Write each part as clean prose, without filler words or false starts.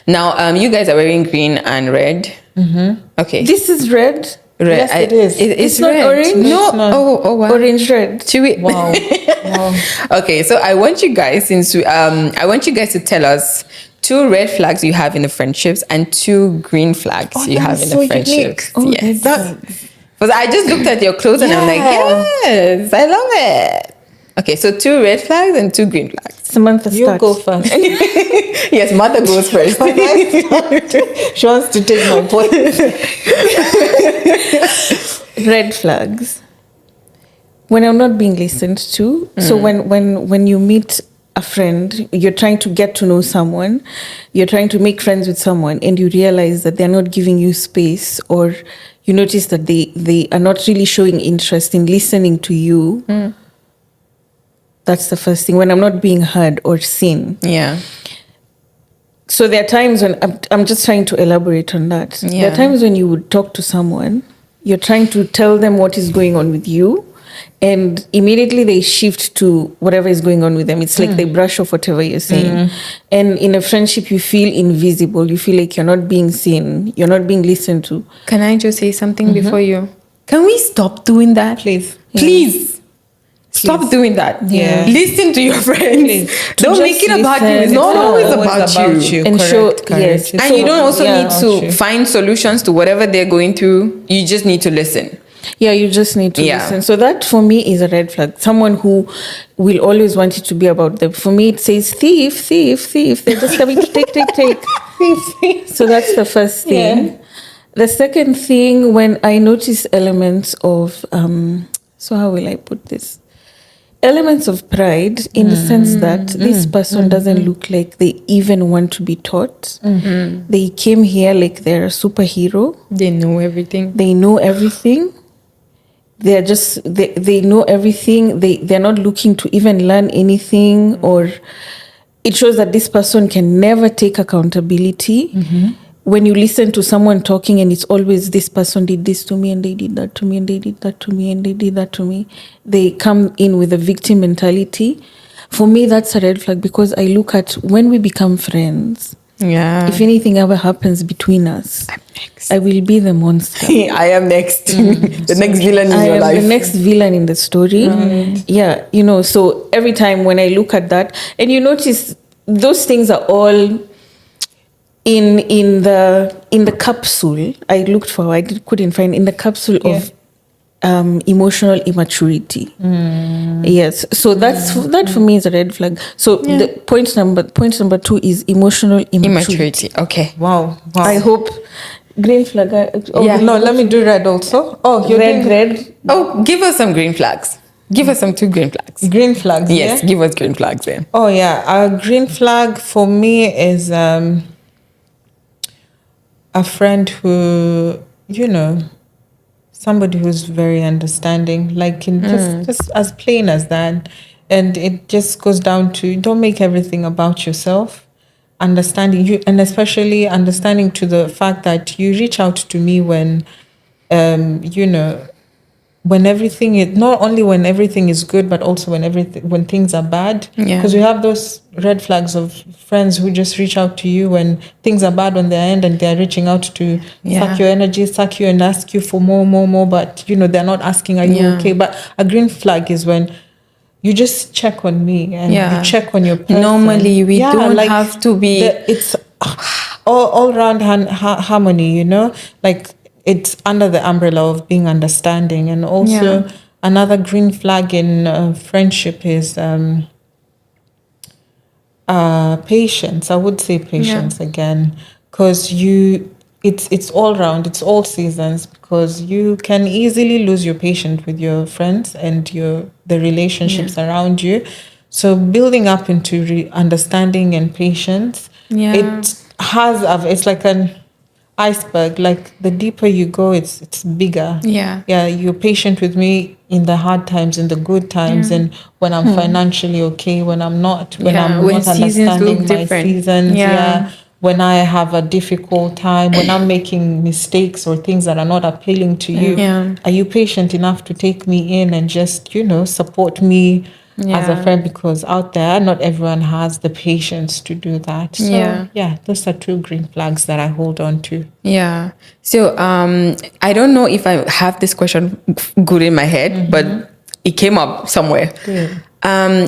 Now, you guys are wearing green and red. Okay. This is red. Red. Yes, it is. It's not red. orange? No. It's not. Oh, wow. Orange red. Should we? Wow. Wow. Okay, so I want you guys, I want you guys to tell us 2 red flags you have in the friendships and 2 green flags you have in the friendships. Yes. Because I just looked at your clothes and I'm like, yes, I love it. Okay, so 2 red flags and 2 green flags. Samantha, You start. go first. Yes, Mother goes first. She wants to take my point. Red flags. When I'm not being listened to. So when you meet a friend, you're trying to get to know someone, you're trying to make friends with someone, and you realize that they're not giving you space, or you notice that they are not really showing interest in listening to you. That's the first thing, when I'm not being heard or seen. Yeah. So there are times when I'm just trying to elaborate on that. Yeah. There are times when you would talk to someone, you're trying to tell them what is going on with you, and immediately they shift to whatever is going on with them. It's like they brush off whatever you're saying. And in a friendship, you feel invisible. You feel like you're not being seen. You're not being listened to. Can I just say something before you? Can we stop doing that? Please. Please. Stop doing that. Yeah. Listen to your friends. Don't just make it about you. listen. It's not always about you. And Correct, show- correct. yes. It's And you don't also yeah, need to find solutions to whatever they're going through. You just need to listen. Yeah, you just need to Yeah. listen. So that for me is a red flag. Someone who will always want it to be about them. For me, it says thief, thief, thief. They're just coming to take. So that's the first thing. Yeah. The second thing, when I notice elements of, so how will I put this? Elements of pride, in the sense that this person doesn't look like they even want to be taught. They came here like they're a superhero. They know everything. They know everything. They're just they know everything. They're not looking to even learn anything, or it shows that this person can never take accountability. When you listen to someone talking and it's always, this person did this to me and they did that to me and they did that to me and they did that to me, they come in with a victim mentality. For me, that's a red flag, because I look at when we become friends, Yeah. if anything ever happens between us, I'm next. I will be the monster. I am next. The next villain in I your am life. the next villain in the story. Yeah, so every time when I look at that, and you notice those things are all in the capsule. I looked for, couldn't find, in the capsule of emotional immaturity. Yes, so that for me is a red flag. So the point number 2 is emotional immaturity. Okay. Wow. I hope green flag. No, let me do red also. Oh, you're doing red. Oh, give us some green flags. Give us some 2 green flags. green flags. Yes, Yeah? give us green flags then. Oh yeah, a green flag for me is a friend who, somebody who's very understanding, like in just as plain as that. And it just goes down to, don't make everything about yourself. Understanding you, and especially understanding to the fact that you reach out to me when, when everything is, not only when everything is good, but also when things are bad. Yeah. Because we have those red flags of friends who just reach out to you when things are bad on their end, and they're reaching out to suck your energy, suck you, and ask you for more. But they're not asking, are you okay? But a green flag is when you just check on me and you check on your person. Normally, we don't have to be. It's all around harmony, like. It's under the umbrella of being understanding. And also another green flag in friendship is patience. I would say patience again, because it's all round, it's all seasons, because you can easily lose your patience with your friends and the relationships around you. So building up into understanding and patience, it's like an iceberg. Like the deeper you go, it's bigger. You're patient with me in the hard times, in the good times, and when I'm financially okay, when I'm not, when I'm not understanding my seasons, when I have a difficult time, when I'm making mistakes or things that are not appealing to you, are you patient enough to take me in and just support me as a friend, because out there, not everyone has the patience to do that. So, those are 2 green flags that I hold on to. Yeah. So, I don't know if I have this question good in my head, but it came up somewhere. Good.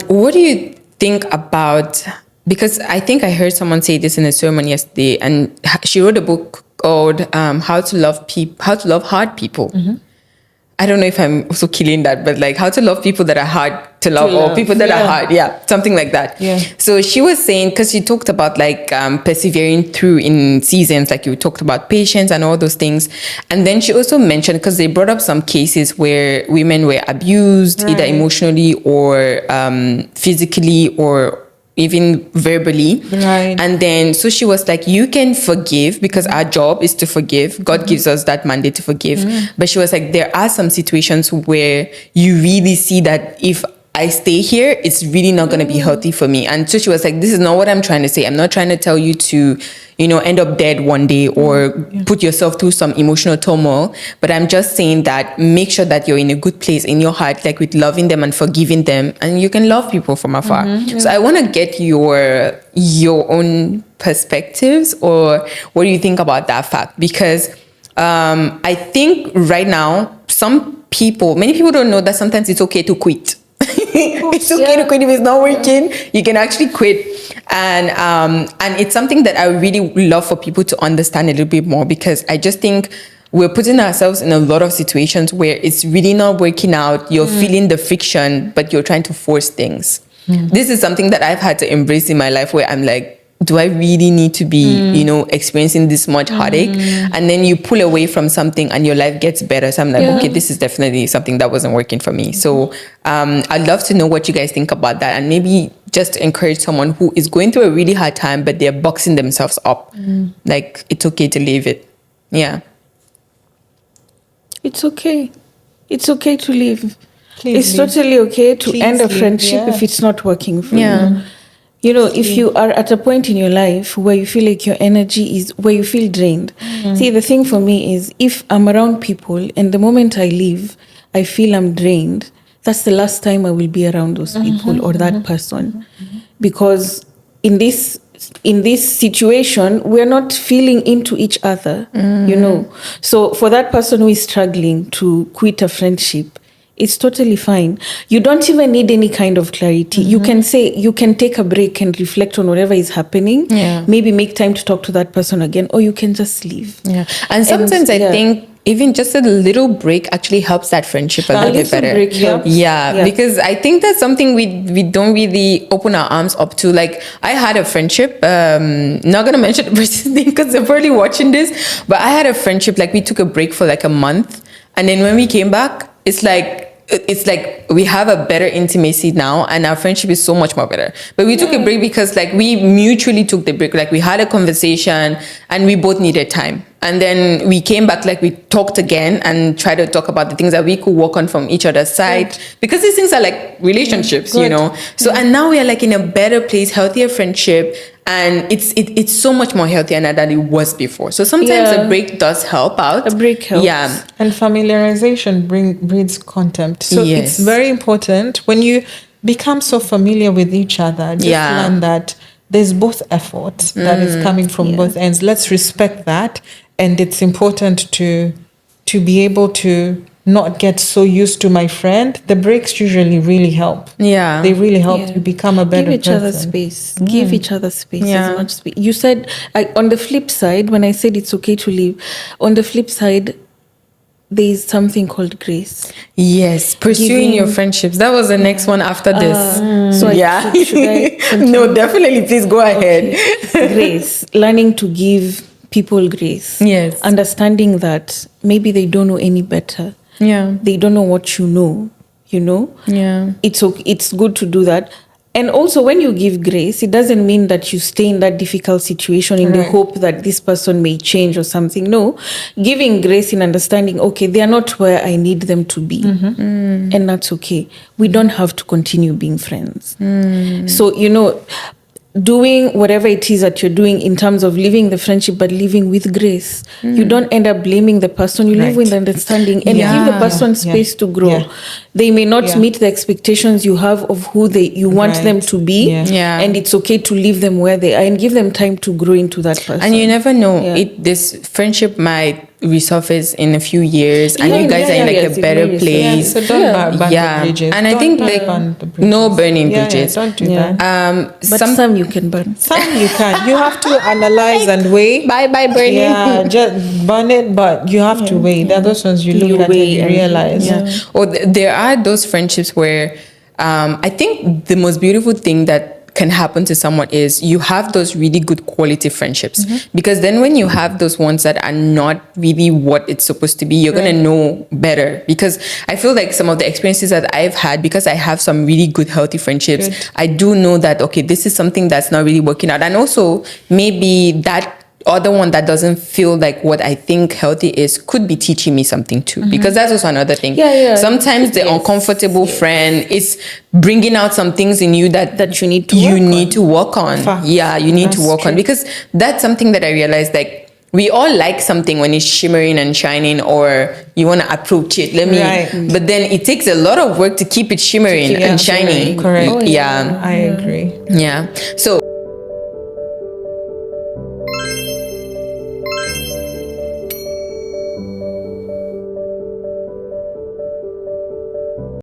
What do you think about, because I think I heard someone say this in a sermon yesterday, and she wrote a book called How to Love Hard People. I don't know if I'm also killing that, but like how to love people that are hard to love, or people that are hard. Yeah, something like that. Yeah. So she was saying, because she talked about like persevering through in seasons, like you talked about patience and all those things. And then she also mentioned, because they brought up some cases where women were abused, either emotionally or physically or even verbally. Right. And then, so she was like, you can forgive because our job is to forgive. God gives us that mandate to forgive. But she was like, there are some situations where you really see that if I stay here, it's really not going to be healthy for me. And so she was like, this is not what I'm trying to say. I'm not trying to tell you to, end up dead one day or put yourself through some emotional turmoil. But I'm just saying that make sure that you're in a good place in your heart, like with loving them and forgiving them, and you can love people from afar. So I want to get your own perspectives, or what do you think about that fact? Because I think right now, many people don't know that sometimes it's okay to quit. It's okay to quit if it's not working. You can actually quit, and it's something that I really love for people to understand a little bit more, because I just think we're putting ourselves in a lot of situations where it's really not working out. You're feeling the friction, but you're trying to force things. This is something that I've had to embrace in my life, where I'm like, do I really need to be, experiencing this much heartache? And then you pull away from something and your life gets better. So I'm like, okay, this is definitely something that wasn't working for me. So I'd love to know what you guys think about that, and maybe just to encourage someone who is going through a really hard time, but they're boxing themselves up. Like, it's okay to leave it. Yeah. It's okay. It's okay to leave. It's totally okay to end a friendship if it's not working for you. If you are at a point in your life where you feel like your energy is, where you feel drained. See, the thing for me is, if I'm around people and the moment I leave, I feel I'm drained, that's the last time I will be around those people or that person. Because in this situation, we're not feeling into each other, So for that person who is struggling to quit a friendship, it's totally fine. You don't even need any kind of clarity. You can take a break and reflect on whatever is happening. Maybe make time to talk to that person again, or you can just leave. And sometimes I think even just a little break actually helps that friendship a little bit better. Break helps. Because I think that's something we don't really open our arms up to. Like, I had a friendship, not gonna mention the person's name because they're probably watching this, but I had a friendship, like we took a break for like a month, and then when we came back, it's like we have a better intimacy now, and our friendship is so much more better. But we took a break because like we mutually took the break. Like, we had a conversation and we both needed time. And then we came back, like we talked again and tried to talk about the things that we could work on from each other's side. Because these things are like relationships, So, and now we are like in a better place, healthier friendship. And it's so much more healthier now than it was before. So sometimes a break does help out. A break helps. Yeah. And familiarization breeds contempt. So it's very important when you become so familiar with each other, just learn that there's both effort that is coming from both ends. Let's respect that. And it's important to be able to not get so used to my friend. The breaks usually really help. They really help to become a better person. Give each other space. Give each other space as much space. You said, on the flip side, when I said it's okay to leave, on the flip side, there is something called grace. Yes, pursuing your friendships. That was the next one after this. So should I continue? No, definitely. Please go ahead. Grace. Learning to give people grace. Yes. Understanding that maybe they don't know any better. They don't know what you know. It's good to do that. And also, when you give grace, it doesn't mean that you stay in that difficult situation in the hope that this person may change or something. No, giving grace in understanding, okay, they are not where I need them to be. And that's okay. We don't have to continue being friends. So, doing whatever it is that you're doing in terms of living the friendship, but living with grace. You don't end up blaming the person. You live with understanding and give the person space to grow. They may not meet the expectations you have of who you want them to be, and it's okay to leave them where they are and give them time to grow into that person. And you never know, this friendship might resurface in a few years, and you guys are in like a better place. So don't burn the bridges. And I think like no burning bridges. Don't do that. But some you can burn. Some you can. You have to analyze and weigh. Bye burning. Yeah, just burn it, but you have to weigh. There are those ones you look at and you realize. Or there are those friendships where I think the most beautiful thing that can happen to someone is you have those really good quality friendships, because then when you have those ones that are not really what it's supposed to be, you're going to know better. Because I feel like some of the experiences that I've had, because I have some really good healthy friendships, I do know that, okay, this is something that's not really working out. And also maybe that other one that doesn't feel like what I think healthy is could be teaching me something too, because that's also another thing. Sometimes the uncomfortable friend is bringing out some things in you that you need to work on. You need to work on, because that's something that I realized, like, we all like something when it's shimmering and shining, or you want to approach it. But then it takes a lot of work to keep it shimmering and shining. Correct. I agree. So